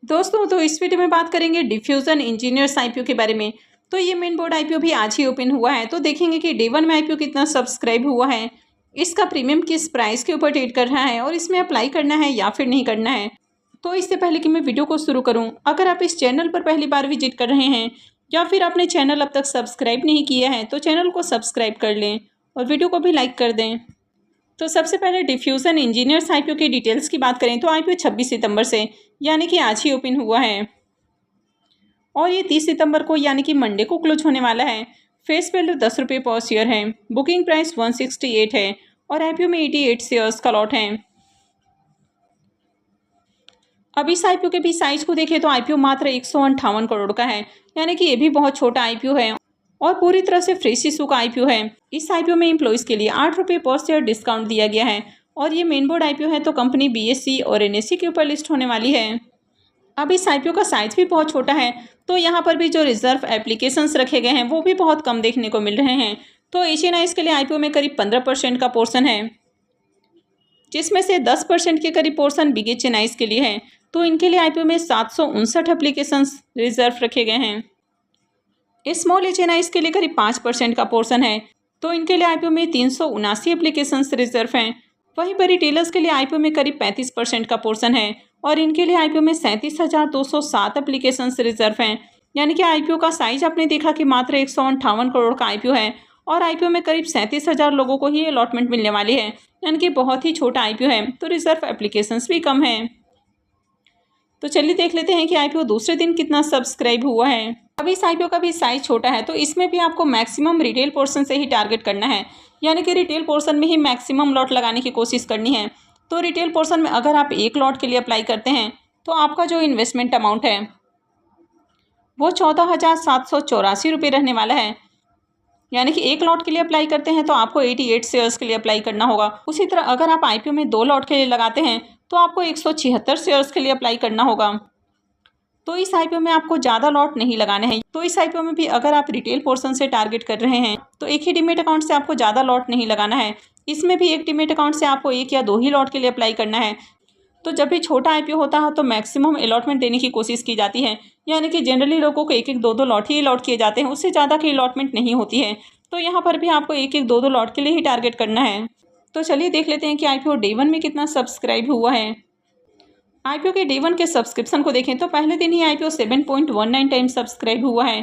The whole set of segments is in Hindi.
दोस्तों तो इस वीडियो में बात करेंगे डिफ्यूजन इंजीनियर्स आईपीओ के बारे में। तो ये मेन बोर्ड आईपीओ भी आज ही ओपन हुआ है। तो देखेंगे कि डे वन में आईपीओ कितना सब्सक्राइब हुआ है, इसका प्रीमियम किस प्राइस के ऊपर ट्रेड कर रहा है और इसमें अप्लाई करना है या फिर नहीं करना है। तो इससे पहले कि मैं वीडियो को शुरू करूँ, अगर आप इस चैनल पर पहली बार विजिट कर रहे हैं या फिर आपने चैनल अब तक सब्सक्राइब नहीं किया है तो चैनल को सब्सक्राइब कर लें और वीडियो को भी लाइक कर दें। तो सबसे पहले डिफ्यूजन इंजीनियर्स आईपीओ की डिटेल्स की बात करें तो आईपीओ 26 सितंबर से यानी कि आज ही ओपन हुआ है और ये 30 सितंबर को यानी कि मंडे को क्लोज होने वाला है। फेस वैल्यू 10 रुपये पर शेयर है। बुकिंग प्राइस 168 है और आईपीओ में 88 शेयर्स का लॉट है। अब इस आईपीओ के भी साइज को देखें तो आईपीओ मात्र 158 करोड़ का है, यानी कि ये भी बहुत छोटा आईपीओ है और पूरी तरह से फ्रेश इशू का आईपीओ है। इस आईपीओ में एम्प्लॉइज के लिए 8 रुपये पर शेयर डिस्काउंट दिया गया है और ये मेन बोर्ड आईपीओ है तो कंपनी बीएसई और एनएसई के ऊपर लिस्ट होने वाली है। अब इस आईपीओ का साइज भी बहुत छोटा है तो यहाँ पर भी जो रिजर्व एप्लीकेशंस रखे गए हैं वो भी बहुत कम देखने को मिल रहे हैं। तो एशियन के लिए आईपीओ में करीब 15% का पोर्शन है, जिसमें से 10% के करीब पोर्शन बिग एचएनआई के लिए है। तो इनके लिए आईपीओ में 759 एप्लीकेशंस रिजर्व रखे गए हैं। स्मॉल एचएनआई के लिए करीब 5% का पोर्शन है तो इनके लिए आईपीओ में 379 एप्लीकेशंस रिजर्व हैं। वहीं पर रिटेलर्स के लिए आईपीओ में करीब 35% का पोर्शन है और इनके लिए आईपीओ में 37,207 एप्लीकेशंस रिजर्व हैं। यानी कि आईपीओ का साइज आपने देखा कि मात्र 158 करोड़ का आईपीओ है और आईपीओ में करीब 37,000 लोगों को ही अलॉटमेंट मिलने वाली है, यानी कि बहुत ही छोटा आईपीओ है तो रिजर्व एप्लीकेशंस भी कम है। तो चलिए देख लेते हैं कि आईपीओ दूसरे दिन कितना सब्सक्राइब हुआ है। अभी इस आईपीओ का भी साइज छोटा है तो इसमें भी आपको मैक्सिमम रिटेल पोर्शन से ही टारगेट करना है, यानी कि रिटेल पोर्शन में ही मैक्सिमम लॉट लगाने की कोशिश करनी है। तो रिटेल पोर्शन में अगर आप एक लॉट के लिए अप्लाई करते हैं तो आपका जो इन्वेस्टमेंट अमाउंट है वो 14,784 रुपये रहने वाला है। यानी कि एक लॉट के लिए अप्लाई करते हैं तो आपको 88 शेयर्स के लिए अप्लाई करना होगा। उसी तरह अगर आप आईपीओ में 2 लॉट के लिए लगाते हैं तो आपको 176 शेयर्स के लिए अप्लाई करना होगा। तो इस आईपीओ में आपको ज़्यादा लॉट नहीं लगाने हैं। तो इस आईपीओ में भी अगर आप रिटेल पोर्शन से टारगेट कर रहे हैं तो एक ही डीमेट अकाउंट से आपको ज़्यादा लॉट नहीं लगाना है। इसमें भी एक डीमेट अकाउंट से आपको 1 या 2 ही लॉट के लिए अप्लाई करना है। तो जब भी छोटा आईपीओ होता है तो मैक्सिमम अलॉटमेंट देने की कोशिश की जाती है, यानी कि जनरली लोगों को 1-1, 2-2 लॉट ही अलॉट किए जाते हैं, उससे ज़्यादा की अलॉटमेंट नहीं होती है। तो यहाँ पर भी आपको 1-1, 2-2 लॉट के लिए ही टारगेट करना है। तो चलिए देख लेते हैं कि आईपीओ डे वन में कितना सब्सक्राइब हुआ है। आईपीओ के डे वन के सब्सक्रिप्शन को देखें तो पहले दिन ही आईपीओ 7.19 टाइम सब्सक्राइब हुआ है।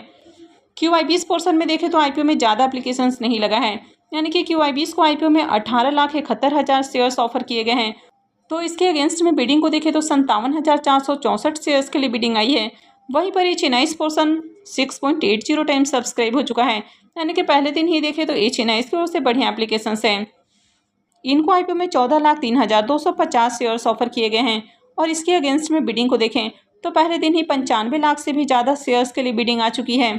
क्यूआईबीएस पोर्शन में देखें तो आईपीओ में ज़्यादा एप्लीकेशंस नहीं लगा है, यानी कि क्यूआईबीएस को आईपीओ में 18,71,000 शेयर्स ऑफर किए गए हैं। तो इसके अगेंस्ट में बिडिंग को देखें तो 57,464 शेयर्स के लिए बिडिंग आई है। वहीं पर ये चेन्नई पोर्शन 6.80 टाइम सब्सक्राइब हो चुका है, यानी कि पहले दिन ही देखें तो ये चेन्नई की ओर से बढ़िया एप्लीकेशंस हैं। इनको आईपीओ में 14,03,250 शेयर्स ऑफर किए गए हैं और इसके अगेंस्ट में बिडिंग को देखें तो पहले दिन ही 95 लाख से भी ज़्यादा शेयर्स के लिए बिडिंग आ चुकी है।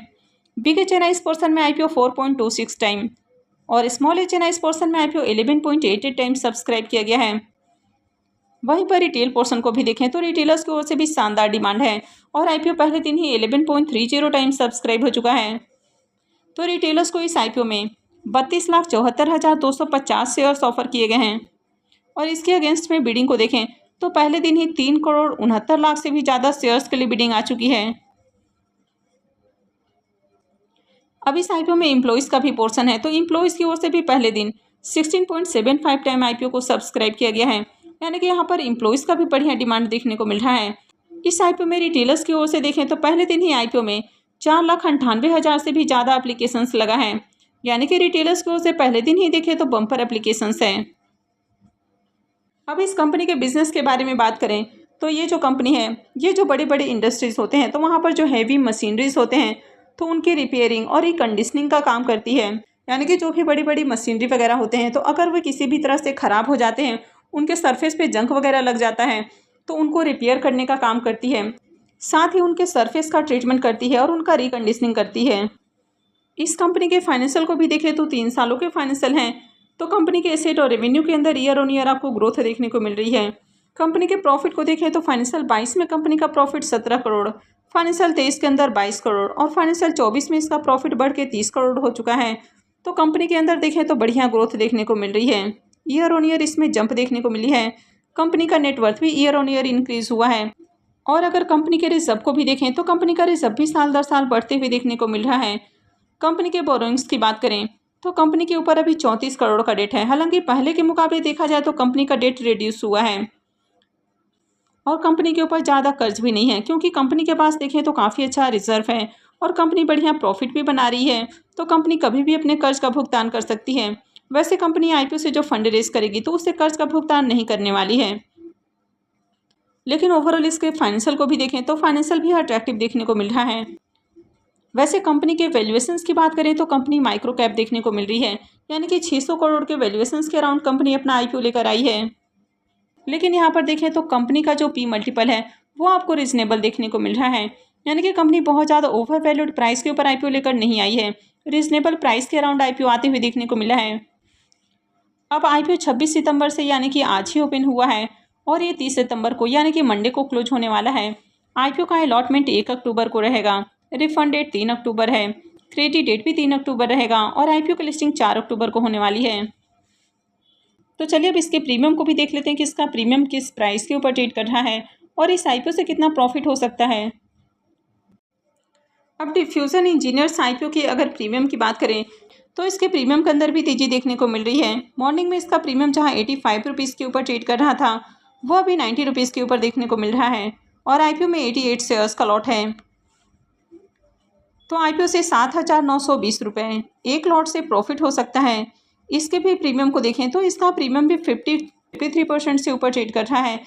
बिग एचएनआई पोर्शन में आईपीओ 4.26 टाइम और स्मॉल एचएनआई पोर्शन में आईपीओ 11.88 टाइम सब्सक्राइब किया गया है। वहीं पर रिटेल पोर्शन को भी देखें तो रिटेलर्स की ओर से भी शानदार डिमांड है और आईपीओ पहले दिन ही 11.30 टाइम सब्सक्राइब हो चुका है। तो रिटेलर्स को इस आईपीओ में 32,74,250 शेयर्स ऑफर किए गए हैं और इसके अगेंस्ट में बिडिंग को देखें तो पहले दिन ही 3,69,00,000 से भी ज़्यादा शेयर्स के लिए बिडिंग आ चुकी है। अब इस आईपीओ में एम्प्लॉइज़ का भी पोर्शन है तो एम्प्लॉइज़ की ओर से भी पहले दिन 16.75 टाइम आईपीओ को सब्सक्राइब किया गया है, यानी कि यहाँ पर एम्प्लॉइज़ का भी बढ़िया डिमांड देखने को मिल रहा है। इस आईपीओ में रिटेलर्स की ओर से देखें तो पहले दिन ही आईपीओ में 4,98,000 से भी ज़्यादा एप्लीकेशंस लगा है, यानी कि रिटेलर्स की ओर से पहले दिन ही देखें तो बम्पर एप्लीकेशंस हैं। अब इस कंपनी के बिजनेस के बारे में बात करें तो ये जो कंपनी है ये जो बड़े बड़े इंडस्ट्रीज़ होते हैं तो वहाँ पर जो हैवी मशीनरीज होते हैं तो उनकी रिपेयरिंग और रिकंडीशनिंग का काम करती है। यानी कि जो भी बड़ी बड़ी मशीनरी वगैरह होते हैं तो अगर वो किसी भी तरह से ख़राब हो जाते हैं, उनके सरफेस पे जंक वगैरह लग जाता है तो उनको रिपेयर करने का काम करती है, साथ ही उनके सरफेस का ट्रीटमेंट करती है और उनका रिकंडीशनिंग करती है। इस कंपनी के फाइनेंशियल को भी देखें तो 3 सालों के फाइनेंशियल हैं तो कंपनी के एसेट और रेवेन्यू के अंदर ईयर ऑन ईयर आपको ग्रोथ देखने को मिल रही है। कंपनी के प्रॉफिट को देखें तो फाइनेंशियल 22 में कंपनी का प्रॉफिट 17 करोड़, फाइनेंशियल 23 के अंदर 22 करोड़ और फाइनेंशियल 24 में इसका प्रॉफिट बढ़ के 30 करोड़ हो चुका है। तो कंपनी के अंदर देखें तो बढ़िया ग्रोथ देखने को मिल रही है। ईयर ऑन ईयर इसमें जंप देखने को मिली है। कंपनी का नेटवर्थ भी ईयर ऑन ईयर इंक्रीज हुआ है। और अगर कंपनी के रिजर्व को भी देखें तो कंपनी का रिजर्व भी साल दर साल बढ़ते हुए देखने को मिल रहा है। कंपनी के बोरोइंग्स की बात करें तो कंपनी के ऊपर अभी 34 करोड़ का डेट है। हालांकि पहले के मुकाबले देखा जाए तो कंपनी का डेट रिड्यूस हुआ है और कंपनी के ऊपर ज़्यादा कर्ज भी नहीं है, क्योंकि कंपनी के पास देखें तो काफ़ी अच्छा रिजर्व है और कंपनी बढ़िया प्रॉफिट भी बना रही है, तो कंपनी कभी भी अपने कर्ज का भुगतान कर सकती है। वैसे कंपनी आईपीओ से जो फंड रेज करेगी तो उससे कर्ज का भुगतान नहीं करने वाली है। लेकिन ओवरऑल इसके फाइनेंशियल को भी देखें तो फाइनेंशियल भी अट्रैक्टिव देखने को मिल रहा है। वैसे कंपनी के वैल्यूएशंस की बात करें तो कंपनी माइक्रो कैप देखने को मिल रही है, यानी कि 600 करोड़ के वैल्यूएशंस के अराउंड कंपनी अपना आईपीओ लेकर आई है। लेकिन यहाँ पर देखें तो कंपनी का जो पी मल्टीपल है वो आपको रिजनेबल देखने को मिल रहा है, यानी कि कंपनी बहुत ज़्यादा ओवर वैल्यूड प्राइस के ऊपर आईपीओ लेकर नहीं आई है, रिजनेबल प्राइस के अराउंड आईपीओ आते हुए देखने को मिला है। अब आईपीओ 26 सितंबर से यानी कि आज ही ओपन हुआ है और ये 30 सितंबर को यानी कि मंडे को क्लोज होने वाला है। आईपीओ का अलॉटमेंट 1 अक्टूबर को रहेगा, रिफंड डेट 3 अक्टूबर है, क्रेडिट डेट भी 3 अक्टूबर रहेगा और आईपीओ की लिस्टिंग 4 अक्टूबर को होने वाली है। तो चलिए अब इसके प्रीमियम को भी देख लेते हैं कि इसका प्रीमियम किस प्राइस के ऊपर ट्रेड कर रहा है और इस आईपीओ से कितना प्रॉफिट हो सकता है। अब डिफ्यूजन इंजीनियर्स आईपीओ की अगर प्रीमियम की बात करें तो इसके प्रीमियम के अंदर भी तेजी देखने को मिल रही है। मॉर्निंग में इसका प्रीमियम जहां 85 रुपीज़ के ऊपर ट्रेड कर रहा था वो अभी 90 रुपीज़ के ऊपर देखने को मिल रहा है और आईपीओ में 88 शेयर्स का लॉट है। तो आईपीओ से 7,920 रुपये एक लॉट से प्रॉफिट हो सकता है। इसके भी प्रीमियम को देखें तो इसका प्रीमियम भी 53% से ऊपर ट्रेड कर रहा है।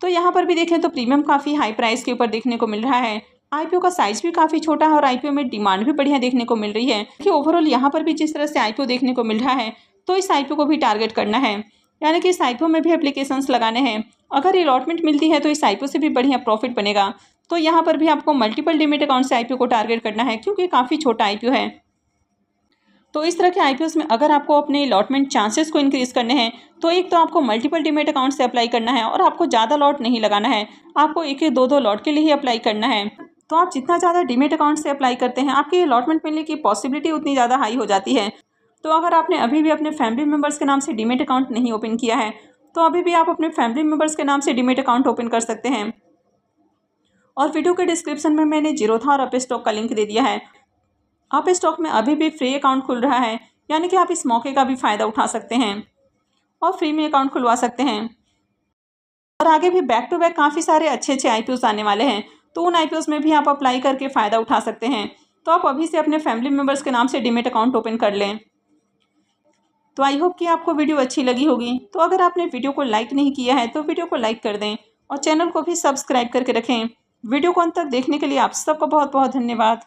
तो यहाँ पर भी देखें तो प्रीमियम काफ़ी हाई प्राइस के ऊपर देखने को मिल रहा है। आईपीओ का साइज भी काफ़ी छोटा है और आईपीओ में डिमांड भी बढ़िया देखने को मिल रही है कि ओवरऑल यहाँ पर भी जिस तरह से आईपीओ देखने को मिल रहा है तो इस आईपीओ को भी टारगेट करना है, यानी कि इस आईपीओ में भी एप्लीकेशंस लगाने हैं। अगर अलॉटमेंट मिलती है तो इस आईपीओ से भी बढ़िया प्रॉफिट बनेगा। तो यहाँ पर भी आपको मल्टीपल डीमेट अकाउंट से आईपीओ को टारगेट करना है, क्योंकि काफ़ी छोटा आईपीओ है। तो इस तरह के आईपीओस में अगर आपको अपने अलॉटमेंट चांसेस को इंक्रीज करने हैं तो एक तो आपको मल्टीपल डीमेट अकाउंट से अप्लाई करना है और आपको ज़्यादा लॉट नहीं लगाना है, आपको एक एक दो लॉट के लिए ही अप्लाई करना है। तो आप जितना ज़्यादा डीमेट अकाउंट से अप्लाई करते हैं आपकी अलॉटमेंट मिलने की पॉसिबिलिटी उतनी ज़्यादा हाई हो जाती है। तो अगर आपने अभी भी अपने फैमिली मेम्बर्स के नाम से डीमेट अकाउंट नहीं ओपन किया है तो अभी भी आप अपने फैमिली मेम्बर्स के नाम से डीमेट अकाउंट ओपन कर सकते हैं। और वीडियो के डिस्क्रिप्शन में मैंने जीरोधा और अपस्टॉक का लिंक दे दिया है। अपस्टॉक में अभी भी फ्री अकाउंट खुल रहा है, यानी कि आप इस मौके का भी फ़ायदा उठा सकते हैं और फ्री में अकाउंट खुलवा सकते हैं। और आगे भी बैक टू बैक काफ़ी सारे अच्छे अच्छे आईपीओस आने वाले हैं, तो उन आईपीओस में भी आप अप्लाई करके फ़ायदा उठा सकते हैं। तो आप अभी से अपने फैमिली मेम्बर्स के नाम से डीमेट अकाउंट ओपन कर लें। तो आई होप कि आपको वीडियो अच्छी लगी होगी। तो अगर आपने वीडियो को लाइक नहीं किया है तो वीडियो को लाइक कर दें और चैनल को भी सब्सक्राइब करके रखें। वीडियो को अंत तक देखने के लिए आप सबका बहुत बहुत धन्यवाद।